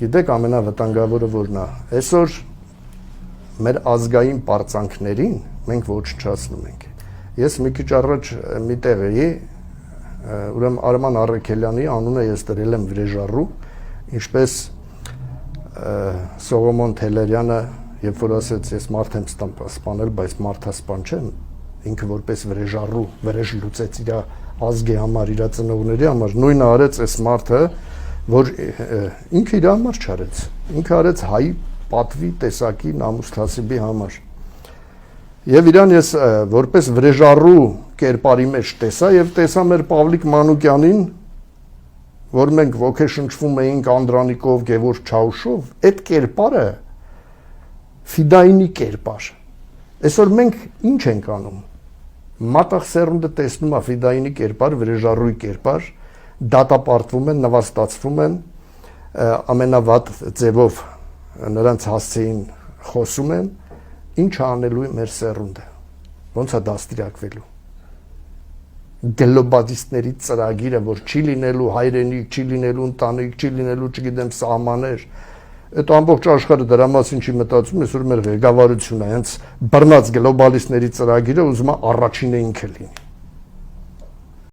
գիտեք ամենավտանգավորը որն է, այսօր մեր ազգային պարծանքներին մենք ոչնչացնում ենք։ Ես մի քիչ առաջ մի տեղ էի, ուրեմն Արման Առաքելյանի անունը ես դրել եմ վրեժառու, ինչպես Սողոմոն Թելերյանը, երբ որ ասեց ես մարդ եմ սպանել, բայց մարդասպան չեմ, ինքը որպես վրեժառու վրեժ լուծեց իր ազգի համար, իր ծնողների համար, նույնը արեց այս մարդը, որ ինքը իր համար չարեց, ինքը արեց հայ պատվի տեսակի նամուսթասիբի համար։ Եվ իրան ես որպես վրեժառու կերպարի մեջ տեսա եւ տեսա մեր Պավլիկ Մանուկյանին, որ մենք ոգեշնչվում էինք Անդրանիկով, Գևորգ Չաուշով, այդ կերպարը ֆիդայինի կերպար։ Այսօր մենք ինչ ենք անում։ Մատաղ սերունդը տեսնում է ֆիդայինի կերպար, վրեժառուի կերպար, դատապարտվում են, նվաստացվում են, ամենավատ ձևով նրանց հասցեին խոսում են, ինչ անելու է մեր սերունդը, ոնց է դաստիարակվելու։ Գլոբալիստների ծրագիրը, որ չի լինելու հայրենիք, չի լինելու ընտանիք, չի լինելու, չգիտեմ, սահմաններ, այդ ամբողջ աշխարհը դրա մասին չի մտածում, այսօր մեր ղեկավարությունը հենց բռնած գլոբալիստների ծրագիրը ուզում է առաջինը ինքը լինի։